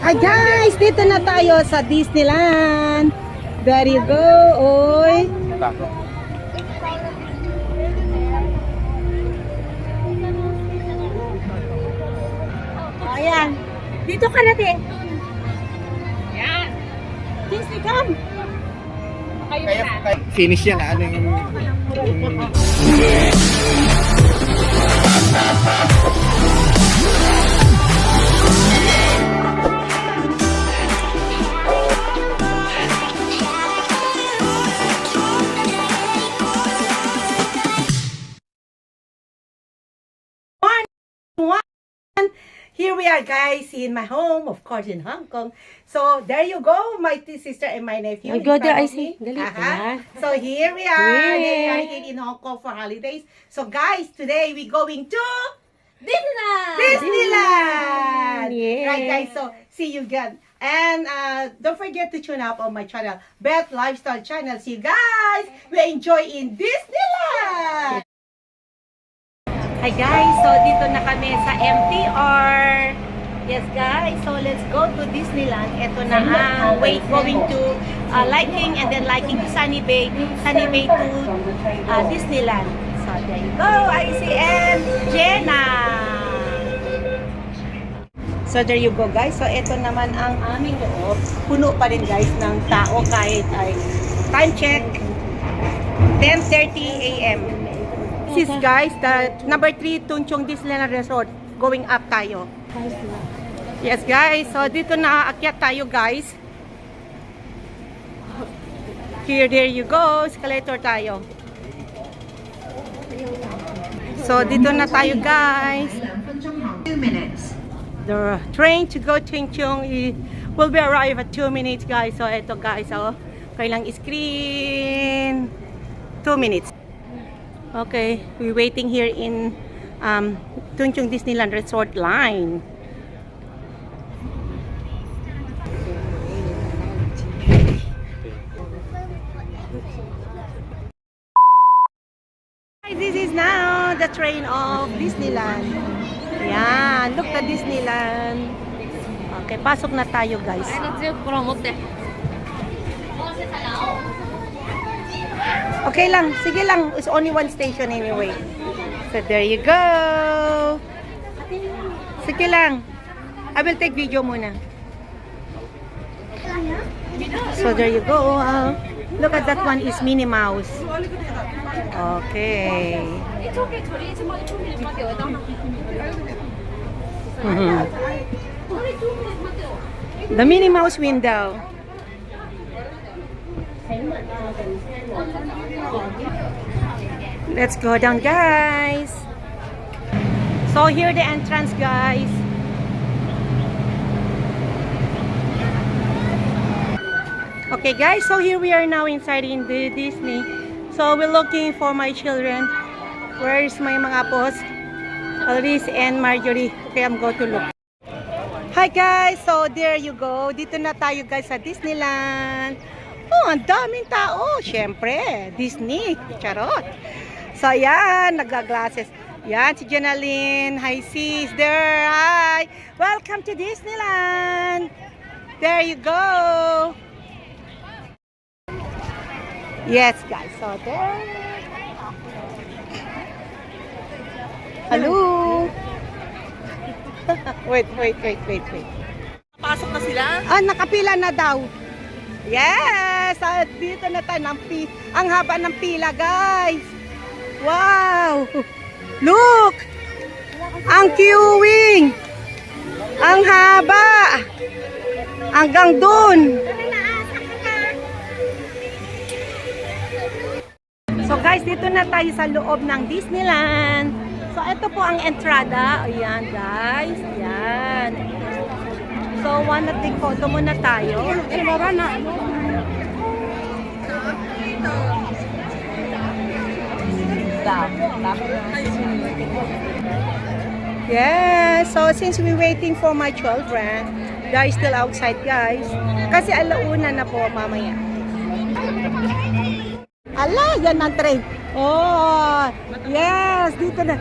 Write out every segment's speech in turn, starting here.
Hi guys, dito na tayo sa Disneyland. There you go, oy. Ayan. Dito ka natin. Ayan. Disney, come. Finish yan, ano yung... Here we are guys in my home, of course in Hong Kong. So there you go, my sister and my nephew. I go there, I see. Dali. So here we are. Yay. They are here in Hong Kong for holidays. So guys, today we going to Disneyland! Disneyland. Yay. Right guys, so see you again. And don't forget to tune up on my channel, Beth Lifestyle Channel. See you guys. We enjoy in Disneyland. Hi guys, so dito na kami sa MTR. Yes guys, so let's go to Disneyland. Ito na ang going to Liking and then Liking to Sunny Bay to Disneyland. So there you go, ICM Jenna. So there you go guys, so ito naman ang aming loob. Puno pa rin guys ng tao kahit ay time check 10:30 AM. This is guys, the number 3 Tung Chung Disneyland Resort. Going up tayo. Yes guys, so dito na aakyat tayo guys. Here, there you go. Escalator tayo. So dito na tayo guys. 2 minutes. The train to go Tung Chung will be arrive at 2 minutes guys. So ito guys, so kailang screen 2 minutes. Okay, we're waiting here in Tung Chung Disneyland Resort line. This is now the train of Disneyland. Ayan, look at Disneyland. Okay, pasok na tayo guys. Okay lang, sige lang. It's only one station anyway. So there you go. Sige lang. I will take video muna. So there you go. Look at that one is Minnie Mouse. Okay. The Minnie Mouse window. Let's go down guys. So here the entrance guys. Okay guys, so here we are now inside in the Disney. So we're looking for my children. Where is my mga apos? Alice and Marjorie. Okay, I'm going to look. Hi guys, so there you go. Dito na tayo guys sa Disneyland. Oh, ang daming tao. Siyempre, Disney. Charot. So, yan. Nagaglasses. Yan, si Jenaline. Hi, sis. There. Hi. Welcome to Disneyland. There you go. Yes, guys. So, there. Hello. Wait. Pasok na sila? Ah, nakapila na daw. Yes! Dito na tayo ang haba ng pila, guys. Wow! Look! Ang queuing! Ang haba! Hanggang dun! So guys, dito na tayo sa loob ng Disneyland. So ito po ang entrada. Ayan guys. Ayan. So, one na take photo muna tayo. Yeah, so since we're waiting for my children, they're still outside guys. Kasi alauna na po mamaya. Ala, yan ang train. Oh, yeah. ganda.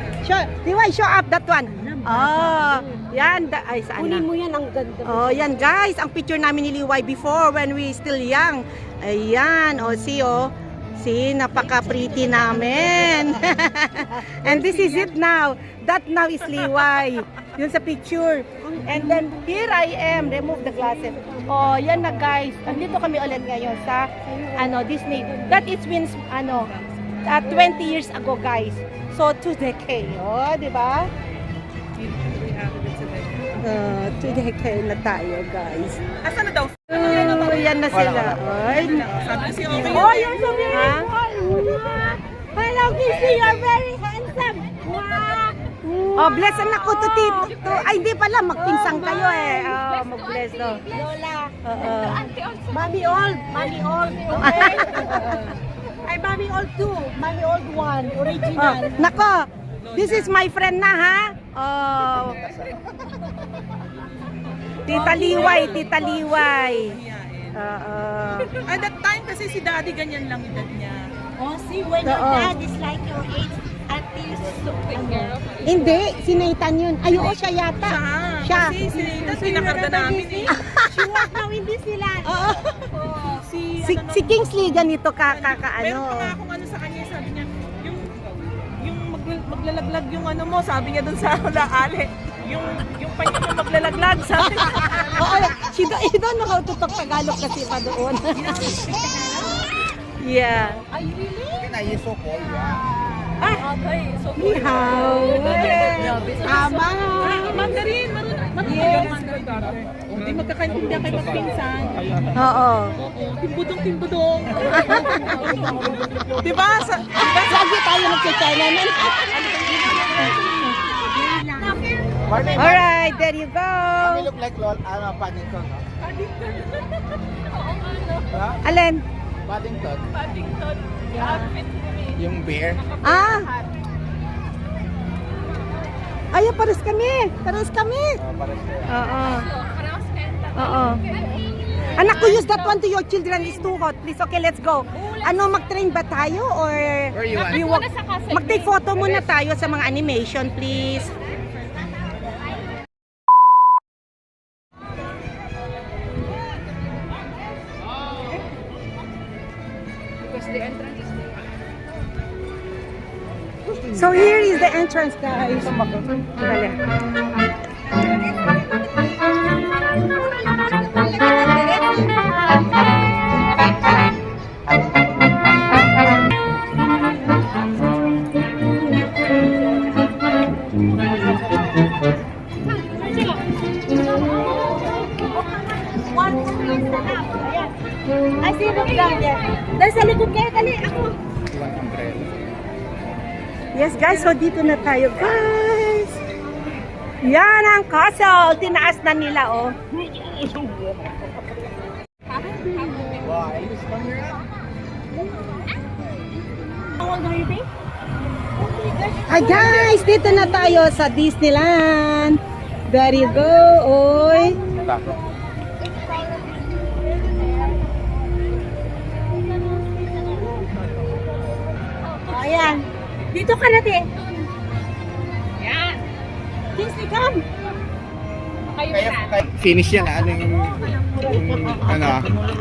Show up that one. Oh, yan. Ay, saan na? Kunin mo yan, ang ganda. Oh, yan guys, ang picture namin ni Liway before when we still young. Ayan, oh, see, oh. See, napaka-pretty namin. And this is it now. That now is Liway. Yun sa picture. And then, here I am. Remove the glasses. Oh, yan na guys. Andito kami ulit ngayon sa, Disney. That is means, 20 years ago, guys. So, 2 decades. Oh, di ba? 2 decades na tayo, guys. Asan na daw? Oh, yan na sila. Ay, Sabi si okay. oh, you're so beautiful. Hello, Kissy, you're very handsome. Oh, bless anak ko to Tito. Ay, hindi pala, magpinsang kayo eh. Oh, mag-bless do. Lola. Oo. Mommy old. Mommy old. Okay? Ay, mommy old too. Mommy old one. Oh, Original. nako, this is my friend na ha. Oh. Tita Liway, Tita Liway. Oo. At that time kasi si daddy ganyan lang edad niya. Oh, see, when your dad is like your age, at least Hindi, si Nathan yun. Ay, oo, siya yata. Siya. Kasi si Nathan, pinakarga namin eh. she worked now in Disneyland. Oo. Si Si Kingsley ganito Meron pa nga ano. akong ano sa kanya, sabi niya, yung maglalaglag yung ano mo, sabi niya dun sa laali. Yung pa niya maglalaglag, sabi niya. Oo, she don't know how to talk Tagalog kasi pa doon. Yeah. Ni hao. Ama. Mandarin, marunong yes. Hindi magkakaintindihan kayo magpinsan. Oo. Timbudong. Diba? Lagi tayo nagcha-China nun. Alright, there you go. You look like Paddington, no? Alin? Paddington. Yung bear. Ah. Ay, pares kami. Pares kami. Parang Oo. Oo. Anak ko, use that one to your children. It's too hot. Please, okay, let's go. Ano, mag-train ba tayo? Or Where you want? we walk? Mag-take photo muna tayo sa mga animation, please. So here is the entrance, guys. Dali. Ay, sino lang yan? Dahil sa likod kayo, dali ako. Yes, guys. So dito na tayo, guys. Yan ang castle. Tinaas na nila, oh. Hi, guys. Dito na tayo sa Disneyland. There you go, oy. Ayan. Dito ka natin. Disney, come. Finish yan,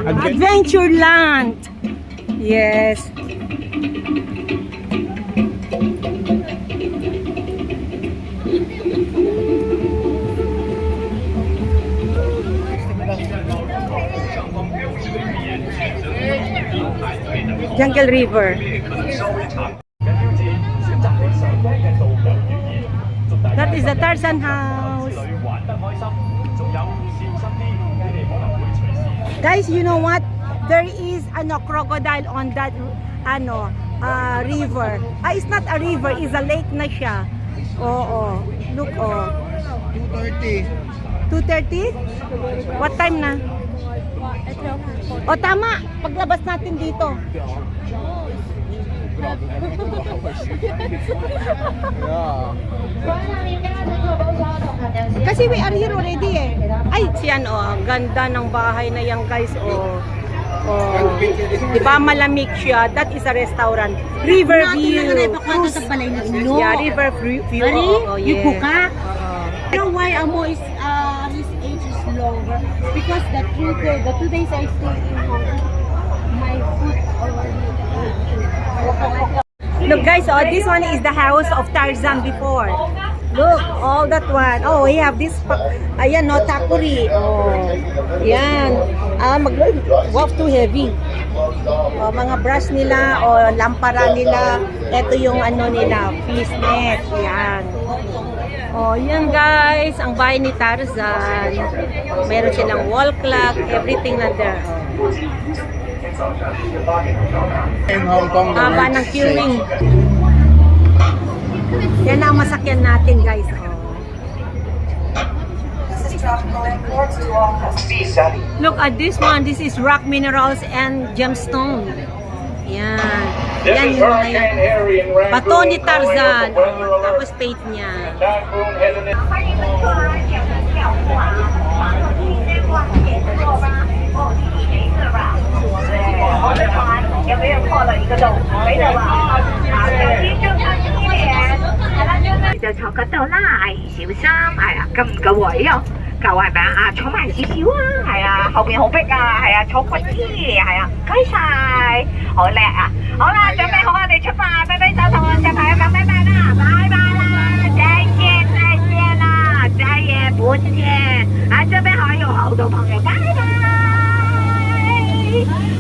Adventureland. Yes. Jungle River. That is the Tarzan house. Guys, you know what? There is crocodile on that river. It's not a river, it's a lake na siya. Oo. Look, oh. 2:30. 2:30? What time na? O tama, paglabas natin dito. Yeah. Kasi we are here already eh. Ay, siyan oh, ang ganda ng bahay na yan guys oh. Oh. Diba malamig siya? That is a restaurant. Riverview. Cruise. Yeah, Riverview. Ari, Oh, you yeah. buka? Oo. You know why Amo is his age is longer? Because the 2 days I stay in Hong Kong, my foot already aching. Look guys, oh, this one is the house of Tarzan before. Look, all that one. Oh, we have this, ayan, no, takuri. Oh, yan. Wow, too heavy. Oh, mga brush nila, o lampara nila. Ito yung ano nila, fish net. Yan. Oh, yan guys, ang bahay ni Tarzan. Meron silang wall clock, everything na there. In Hong Kong, the Haba ng rich queuing. say. Yan ang masakyan natin guys. Oh. Look at this one. This is rock minerals and gemstone. Yan. Yan yung mga yan. Bato ni Tarzan. Oh, tapos paint niya. 欢迎乘坐安全门票务啊！今天逛街坐吧，哦，你没事吧？对，我的船有没有破了一个洞？没有吧？啊，小心就小心一點。係啦，就坐嗰度啦，小心，係啊，咁唔夠位啊，夠係咪啊？坐埋少少啊，係啊，後邊好逼啊，係啊，坐闊啲，係啊，唔該晒，好叻啊！好啦，準備好我哋出發，揮揮手同我隻朋友講拜拜啦，拜拜啦，再見再見啦，再也不見。啊，這邊還有好多朋友，拜拜。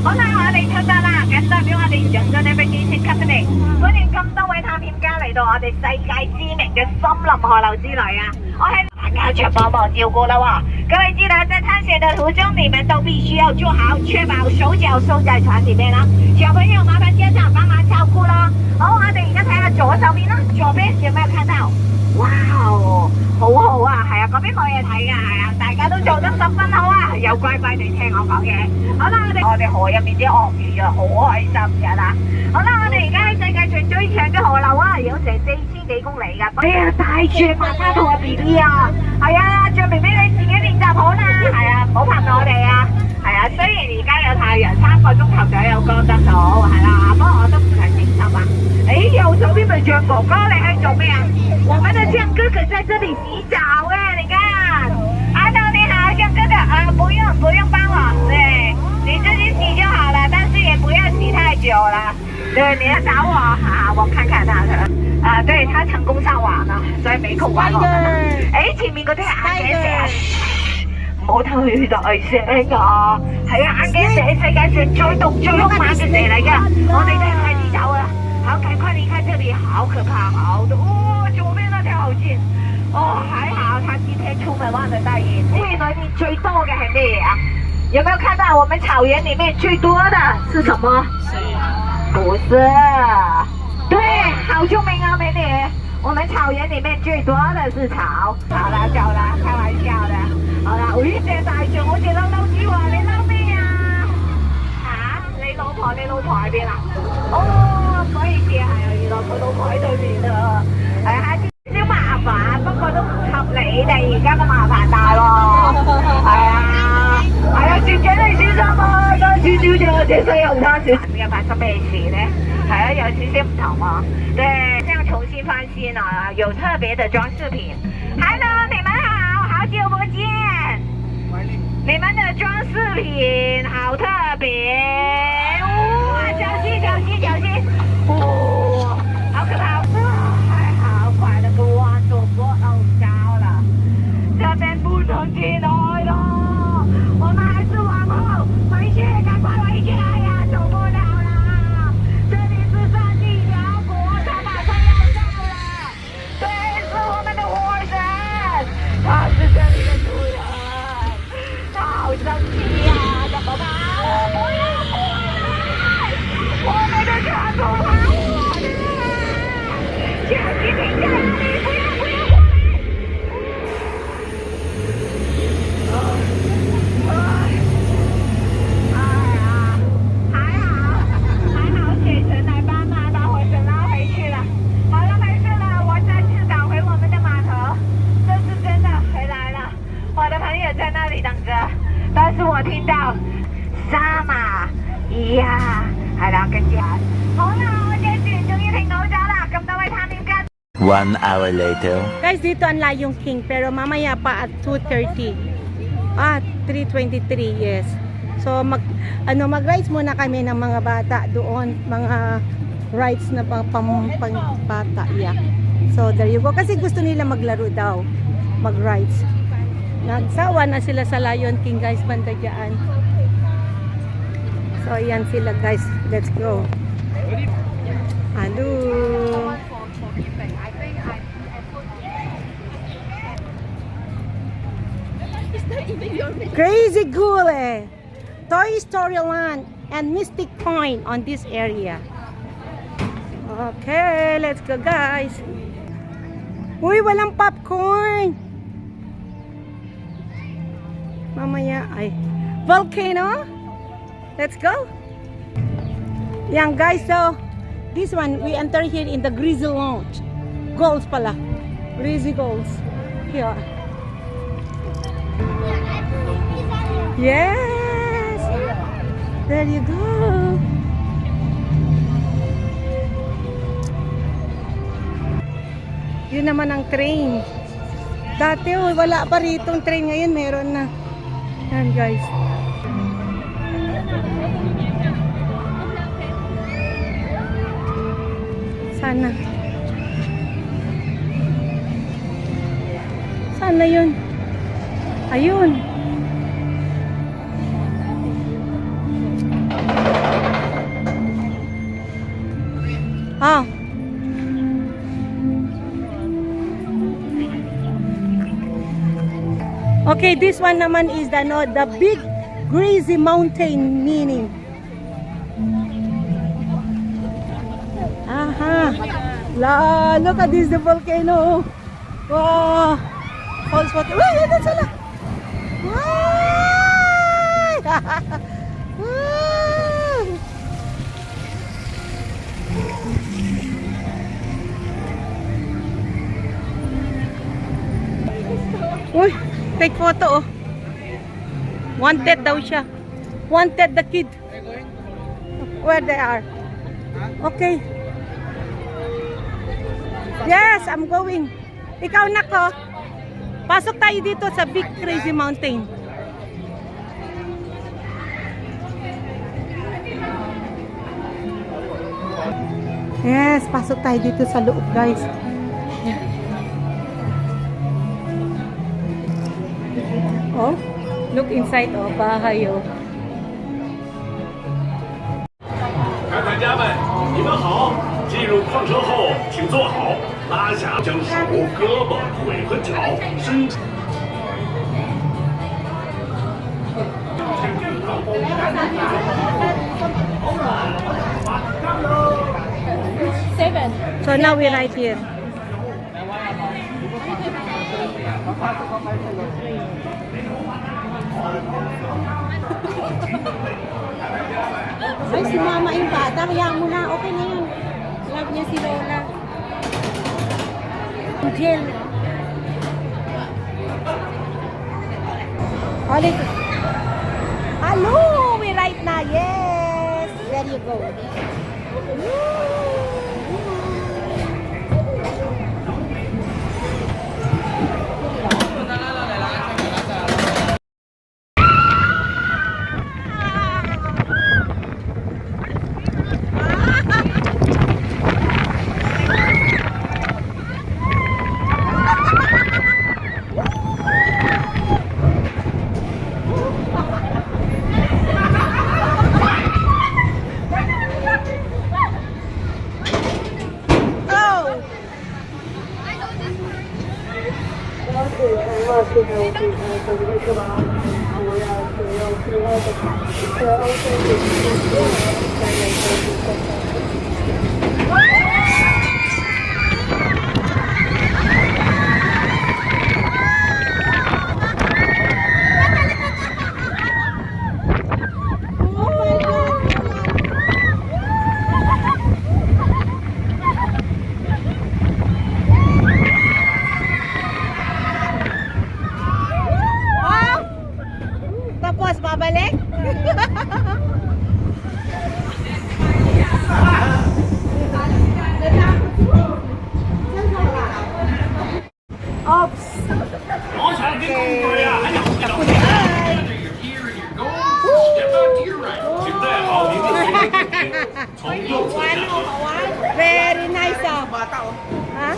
好啦，我哋出發啦，咁代表我哋整個 Navigation Company，歡迎咁多位探險家嚟到我哋世界知名嘅森林河流之旅啊！我係大家全幫忙照顧啦喎，各位記得在探險的途中，你們都必須要做好，確保手腳收在船裡面啦。小朋友麻煩家長幫忙照顧啦。好，我哋而家睇下左手邊啦，左邊有冇看到？哇哦，好好啊，係啊，嗰邊冇嘢睇㗎，係啊，大家都做得十分好啊，又乖乖地聽我講嘢。好啦，我哋河入面啲鱷魚啊，好開心㗎啦。好啦，我哋而家喺世界上最長嘅河流啊，有成4000幾公里㗎。哎呀，大象媽媽同我 B B 啊，係啊，象 B B 你自己練習好啦，係啊，唔好煩我哋啊。係啊，雖然而家有太陽，3個鐘頭就有光得到，係啦，不過我都唔係整心啊。誒，右手邊咪象哥哥，你喺做咩啊？我們的象哥哥在這裡洗澡哎，你看。阿豆你好，象哥哥，不用幫我，對，你自己洗就好了，但是也不要洗太久了。對，你要找我啊，我看看他的。啊，對，他成功上網了，所以沒空管我們了。誒，前面嗰啲係眼鏡蛇，唔好太大聲啊！係啊，眼鏡蛇係世界上最毒最兇猛嘅蛇嚟㗎，我哋都要快啲走啊！好，趕快離開這裡，好可怕，好多哦，左邊那條好近。哦，還好他今天出門忘了帶眼鏡。原來你最多嘅係咩嘢啊？有沒有看到我們草原裡面最多的是什麼？不是，對，好聰明啊，美女。我們草原裡面最多的是草。好啦，夠啦，開玩笑的。好啦，我隻大象好似嬲嬲豬喎，你嬲咩啊？嚇，你老婆喺邊啊？哦，唔好意思啊，係啊，原來佢老婆喺對面啊。係啊，少麻煩，不過都唔及你哋而家嘅麻煩大喎。係啊，係啊，小姐你小心啊，有少少啫，我隻細紅衫小。今日發生咩事咧？係啊，有少少唔同啊。對，這樣重新翻新啊，有特別的裝飾品。Hello，你們好，好久不見。你們的裝飾品好特別。哇，小心小心小心！哇，好可怕！還好，快了個彎做過後交了，這邊不能進來了。我們還是往後回去，趕快回去！哎呀，走不了了，這裡是山地遼國，它馬上要到了。對，是我們的火神，他是這裡的主人，他好生氣呀！怎麼辦？不要過來！我們的船不跑，我的呀，係啦，跟住好啦，我隻船終於停到咗啦，咁多位探險家。1 hour later. Guys, dito ang Layong King, pero mamaya pa at 2:30. 3:23, yes. So mag-rides muna kami ng mga bata doon, mga rides na pang bata, yeah. So there you go, kasi gusto nila maglaro daw, mag-rides. Nagsawa na sila sa Lion King, guys, banda dyan. So ayan sila, guys, let's go. Hello. Crazy Gule, Toy Story Land, and Mystic Point on this area. Okay, let's go, guys. Uy, walang popcorn. Mamaya ay volcano. Let's go. Yan, guys, so this one we enter here in the Greasy Lounge. Goals pala. Greasy Goals. Here. Yes! There you go. Yun naman ang train. Dati wala pa ritong train, ngayon meron na. Yan, guys. Sana yun. Ayun. Ah. Okay, this one naman is the big Greasy Mountain meaning. Aha. Look at this, the volcano. Wow. Falls water. Wait, that's a lot. Uy, take photo oh. Wanted daw siya. Wanted the kid. Where they are. Okay. Yes, I'm going. Ikaw na ko. Pasok tayo dito sa Big Crazy Mountain. Yes, pasok tayo dito sa loob, guys. Oh, look inside, oh, bahay, oh. 看看家们，你们好！进入矿车后，请坐好，拉下将手、胳膊、腿和脚伸。So now we're right here. Ay, si mama yung bata, kaya mo na, okay na yun. Love niya si Lola. Angel. Hello, we're right now. Yes, there you go. Tapos babalik. bata, oh. Ha?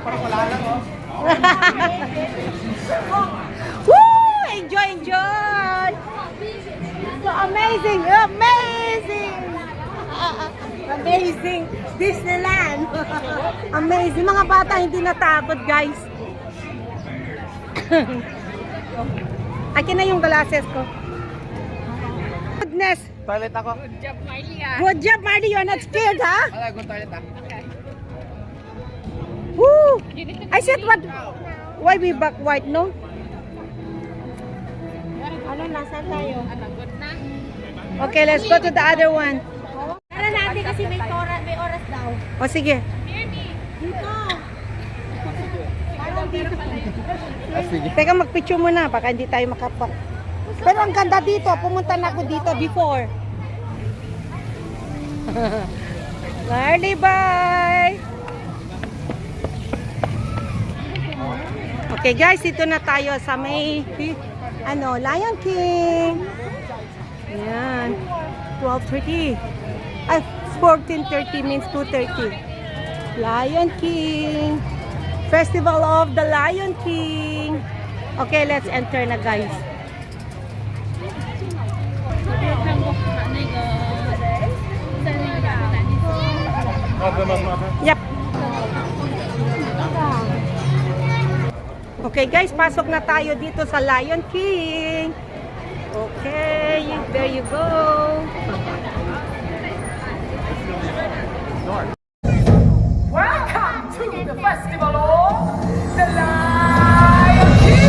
Parang wala lang, oh. Woo! Enjoy, enjoy! So amazing! Amazing! Amazing! Disneyland! Amazing! Mga bata hindi natakot, guys. Akin na yung glasses ko. Goodness! Toilet ako. Good job, Marty! You're not scared, ha? Wala, go toilet, ah. Woo! I said what? Why we back white, no? Ano, nasa tayo? Okay, let's go to the other one. Ano natin kasi may oras daw. O sige. Dito. Parang dito. Teka, magpicture muna. Baka hindi tayo makapak. Pero ang ganda dito. Pumunta na ako dito before. Marley, bye! Okay guys, ito na tayo sa may Lion King. Ayan. 12:30. Ay, 14:30 means 2:30. Lion King. Festival of the Lion King. Okay, let's enter na guys. Yep. Okay guys, pasok na tayo dito sa Lion King. Okay, there you go. Welcome to the festival of the Lion King!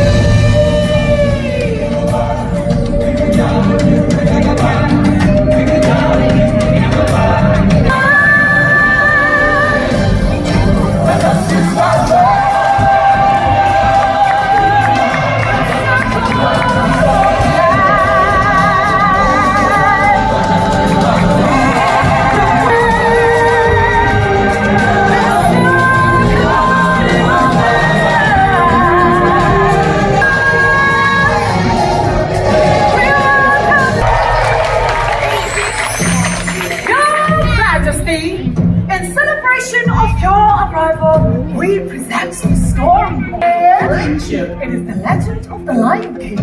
In celebration of your arrival, we present the story. It is the legend of the Lion King.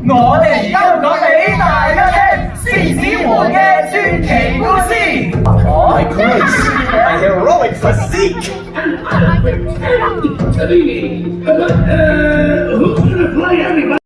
我哋交咗俾大家聽獅子王嘅傳奇故事。My grace, a heroic physique. Who's gonna play everybody?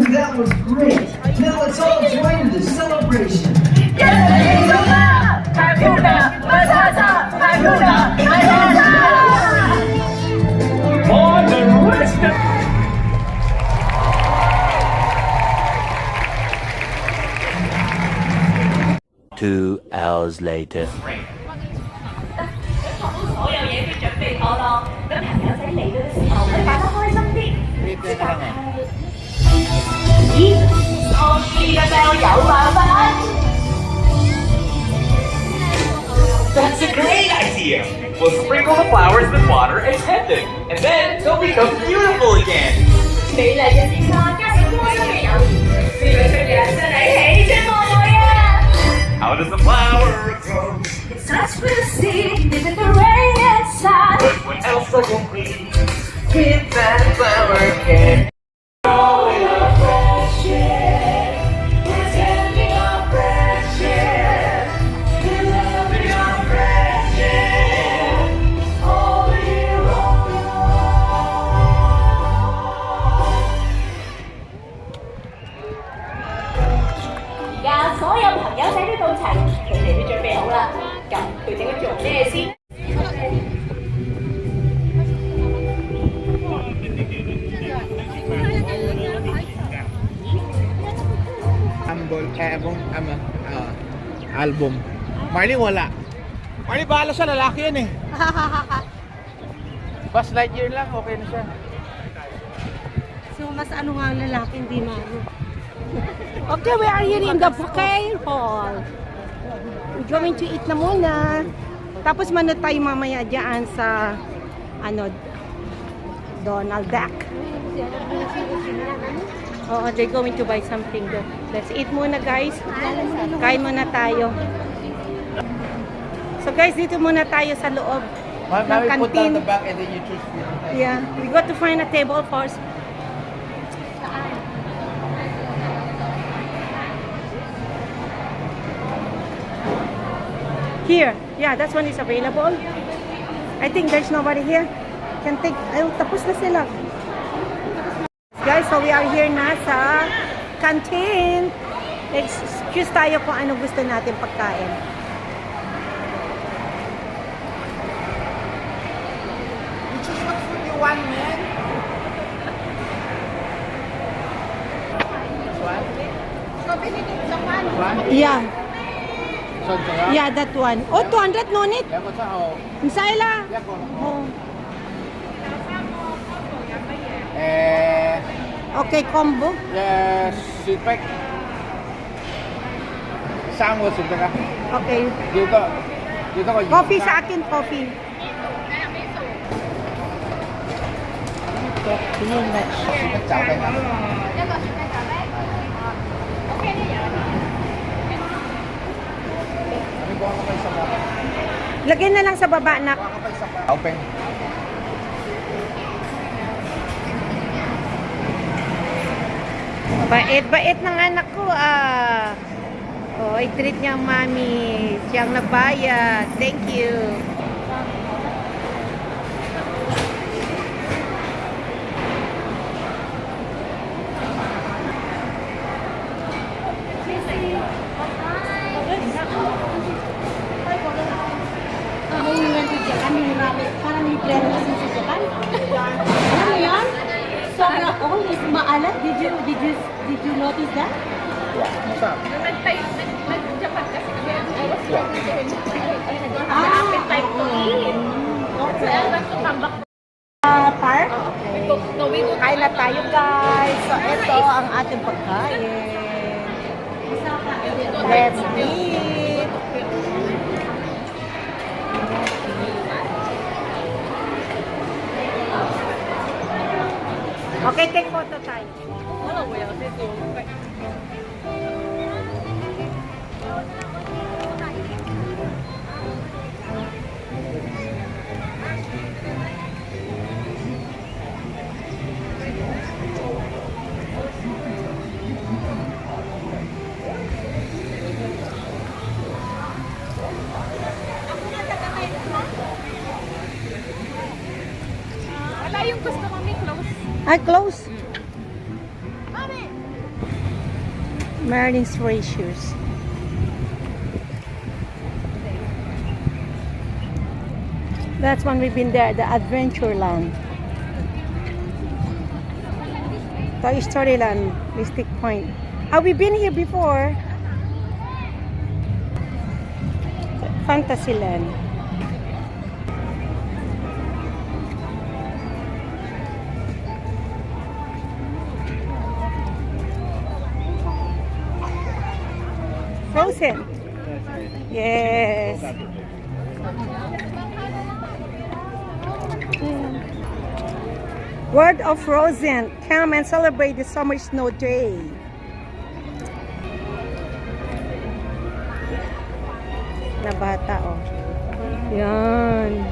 That was great. Now let's all join in the celebration. For the rest of 2 hours later. 所有嘢都準備好咯，咁朋友仔嚟到嘅時候，可以玩得開心啲。咦，我呢個就有辦法。That's a great idea. We'll sprinkle the flowers with water and tend them, and then they'll become beautiful again. 美麗嘅時間加上開心嘅友誼，呢個出嘅真係喜出望外啊！ How does the flower grow? It starts with a seed, is it the rain inside? But what else are complete? With that flower can. Album. Marley wala. Marley bahala siya, lalaki yan eh. Buzz Lightyear lang, okay na siya. So, mas ano nga ang lalaki, hindi maano. Okay, we are here in the bouquet hall. We're going to eat na muna. Tapos mano tayo mamaya dyan sa Donald Duck. Oo, they're going to buy something there. Let's eat muna, guys. Kain muna tayo. So guys, dito muna tayo sa loob ng Mami, put down canteen. the back and then you choose. Yeah, we got to find a table first. Here, yeah, that one is available. I think there's nobody here. Can take, ayun, tapos na sila. Guys, so we are here na sa canteen. Excuse tayo kung ano gusto natin pagkain. You choose what food you want, man. Yeah, Son saya. yeah, that one. Oh, 200 no need. Yan ko sa ho. Insayla. Yan ko. Oh. Okay, combo. Yes, sweet pack. Sang mo sweet pack. Okay. Dito ko. Coffee sa akin, coffee. Sweet pack chao na. Ano ko ako sa baba? Lagyan na lang sa baba na. Open. Bait-bait ng anak ko ah. Oh, i-treat niya ang mami. Siyang nagbayad. Thank you. May nilando dyan, may marami. Parang may plero kasi sa Japan. Alam mo yan? Sobrang always maalat. Did you notice that? Nag-Japan kasi kami, I was talking to him. Ah, Time to eat. So, I went to Tambak. Park? No, we go. Kain na tayo, guys. So, ito ang ating pagkain. Let's eat. Okay, take photo tayo. Wala yung gusto kami close. Ay, close. Merlin's Racers. That's when we've been there, the Adventureland. Toy Story Land, Mystic Point. Have we been here before? Fantasyland. Frozen. Yes. World of Frozen. Come and celebrate the summer snow day. Na bata, oh. Yan.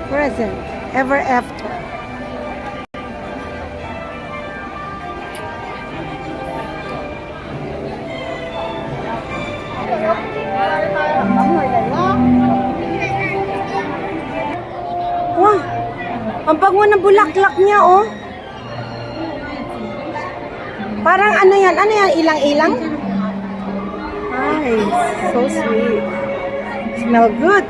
Present, ever after. Ang bango ng bulaklak niya, oh. Parang ano yan? Ano yan? Ilang-ilang? Ay, so sweet. Smell good.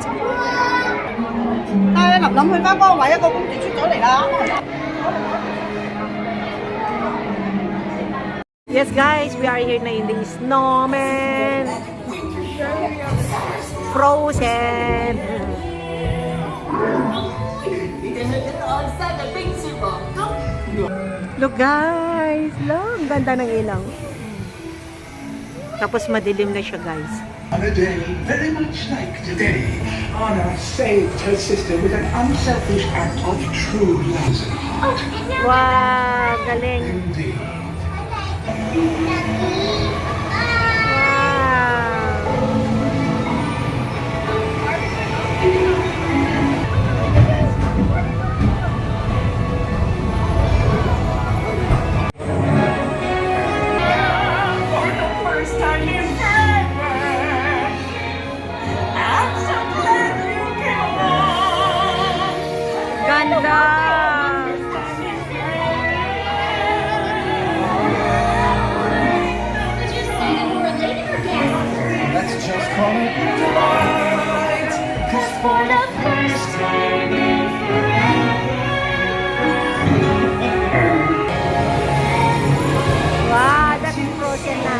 Yes, guys, we are here na in the snowman. Frozen. Look, guys. Look, ganda ng ilaw. Tapos madilim na siya, guys. On a day very much like today, Anna saved her sister with an unselfish act of true love. Wow, galing. Indeed. Ganda! Let's just call it delight. 'Cause for the first time in Wow, that's frozen na.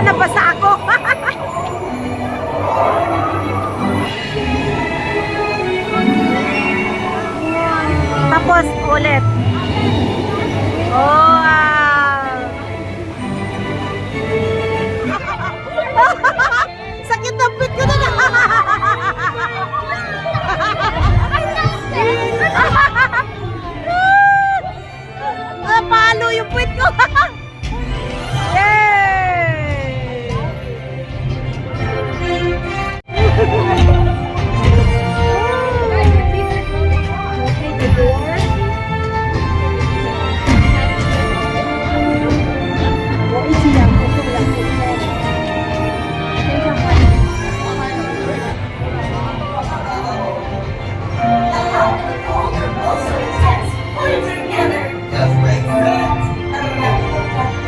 Nabasa ako. Tapos ulit. Oh, wow. Sakit ng pit ko na. Palo yung pit ko.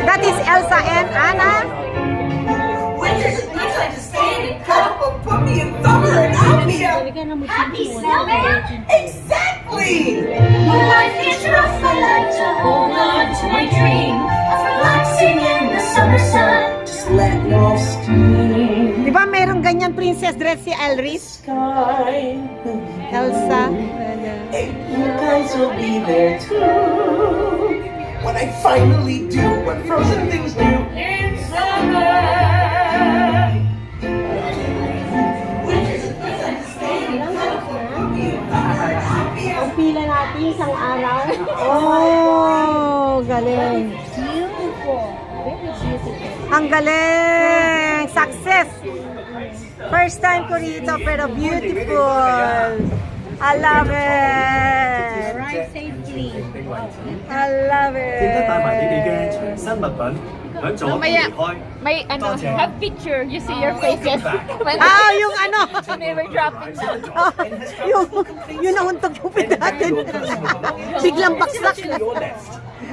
That is Elsa and Anna. Winter's a good time to stand and cut up a put me in summer and I'll be a happy snowman. Exactly! My future, I like to hold on to my dream of relaxing in the summer sun. Just letting off steam. Di ba merong ganyan princess dress si Elris? Sky. Elsa. And you guys will be there too. When I finally do what frozen things do in summer. Winter's a good time to stay and cut up a put me in summer and I'll be a Pila natin isang araw. Oh, galing. Beautiful. Very beautiful. Ang galing! Success! First time ko rito, pero beautiful. I love it. Arrive safely. I love 記得帶埋你哋嘅 it. 隨身物品，響左邊離開。 May ano, Dodging. have picture, you see your faces. When Ah, yung ano? they were dropping down. Ah, yung nauntog yung pin natin. Biglang baksak.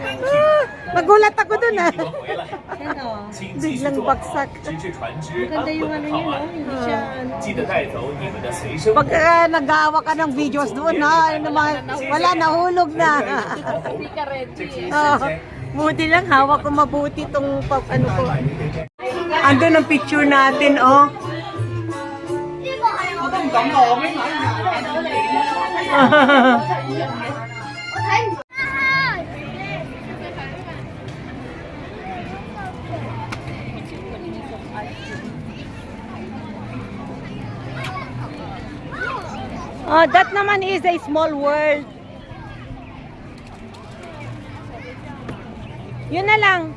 Ah, nagulat ako dun ah. Ano? Biglang baksak. Maganda yung ano yun, no? Hindi siya, ano. 記得帶走你們的隨身物 Pag nag-aawa ka ng videos doon ha, ano naman, wala, nahulog na. Hindi ka ready. Oh, buti lang, hawak ko mabuti itong ano ko. Ando ng picture natin, oh. Oh, that naman is a small world. Yun na lang.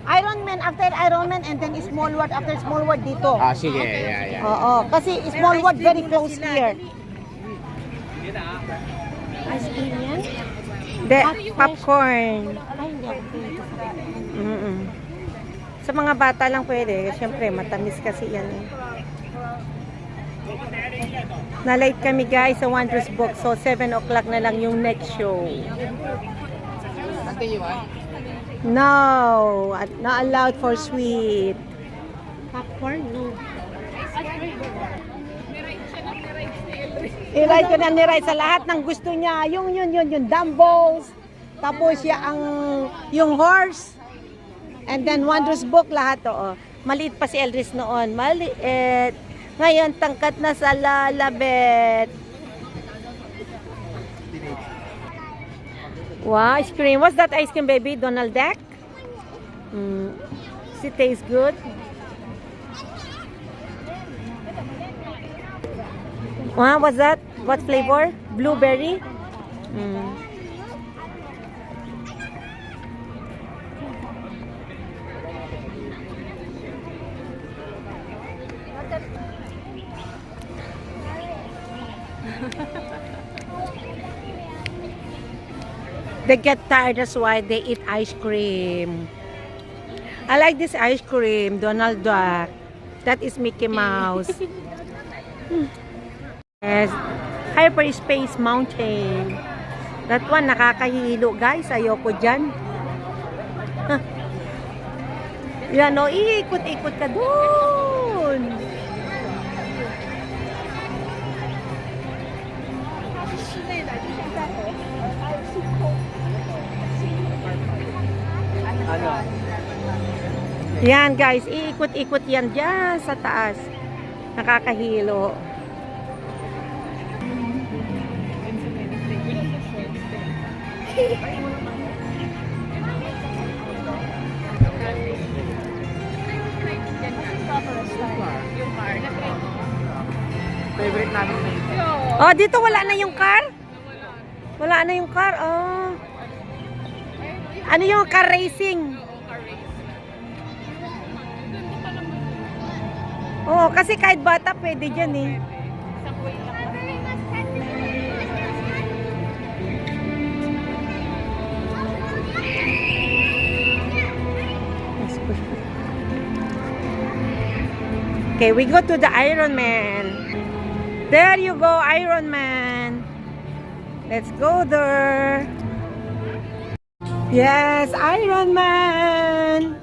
Iron Man after Iron Man and then small world after small world dito. Ah, sige, yeah. Oo, kasi small world very close here. Ice cream yan? The popcorn. Ay, hindi ako pwede. Mm-mm. Sa mga bata lang pwede. Siyempre, matamis kasi yan eh. Na-late kami guys sa Wondrous Book. So, 7 o'clock na lang yung next show. No! Not allowed for sweet. Popcorn, no. I-ride ko na ni-ride sa lahat ng gusto niya. Yung Dumbbos. Tapos yung horse. And then Wondrous Book, lahat to. Oh. Maliit pa si Eldris noon. Maliit. Ngayon, tangkat na sa lalabet. Wow, ice cream. What's that ice cream, baby? Donald Duck? Does it taste good? Wow, what's that? What flavor? Blueberry? They get tired, that's why they eat ice cream. I like this ice cream, Donald Duck. That is Mickey Mouse. Yes, Hyperspace Mountain. That one, nakakahilo guys. Ayoko dyan. Yan o, iikot-ikot ka dun. Yan guys, iikot-ikot yan dyan sa taas. Nakakahilo. Favorite namin na ito. Oh, dito wala na yung car? Wala na yung car. Oh. Ano yung car racing? Oh, kasi kahit bata pwede dyan eh. Okay, we go to the Iron Man. There you go, Iron Man. Let's go there. Yes, Iron Man.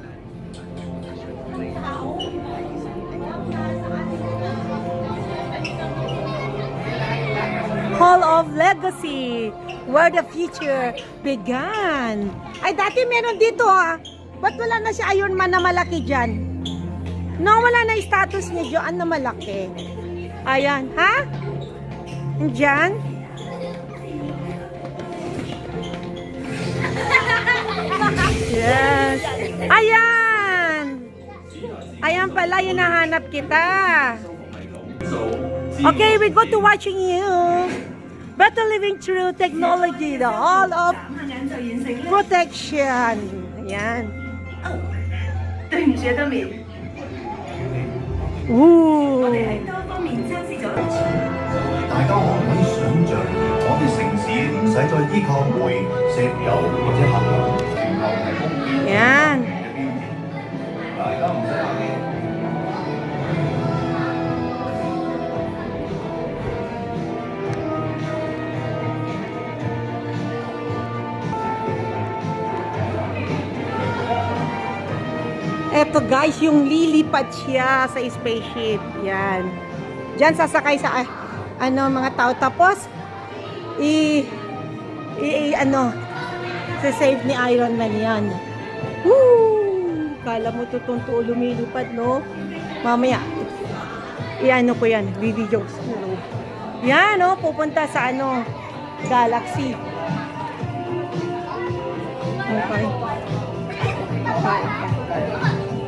Hall of Legacy, where the future began. Ay, dati meron dito ah. Ba't wala na si Iron Man na malaki dyan? No, wala na yung status niya dyan na malaki. Ayan, ha? Dyan? Yes. Ayan! Ayan pala, yung nahanap kita. Okay, we go to watching you. Better living through technology, the Hall of Protection. Ayan. 對唔住啊，Demi， Ooh. 我哋喺多方面測試咗。大家可唔可以想像，我哋城市唔使再依靠煤、石油或者核能全球提供電力 Yan. 嘅標誌？大家唔使客氣。 Eto guys, yung lilipad siya sa spaceship. Yan. Diyan sasakay sa mga tao. Tapos, save ni Iron Man yan. Woo! Kala mo tutunto lumilipad, no? Mamaya, i-ano ko yan, videos. Yan, no? Pupunta sa galaxy. Okay.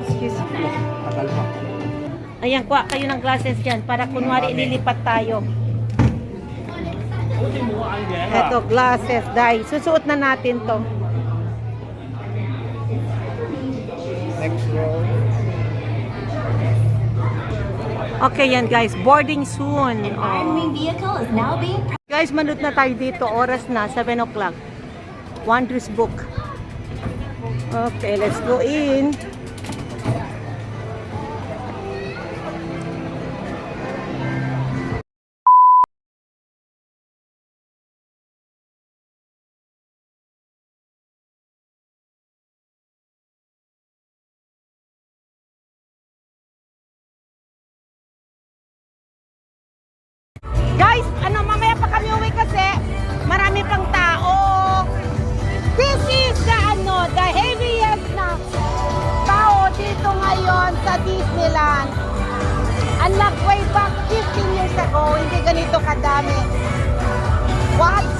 Excuse me. Ayan, kuha kayo ng glasses dyan para kunwari ililipat tayo. Eto, glasses, dye. Susuot na natin to. Next row. Okay yan guys, boarding soon. Oh. vehicle is now being Guys, manod na tayo dito. Oras na, 7 o'clock. Wondrous Book. Okay, let's go in. Guys, mamaya pa kami uwi kasi marami pang tao. This is the heaviest na tao dito ngayon sa Disneyland. Unlike way back 15 years ago, hindi ganito kadami. What?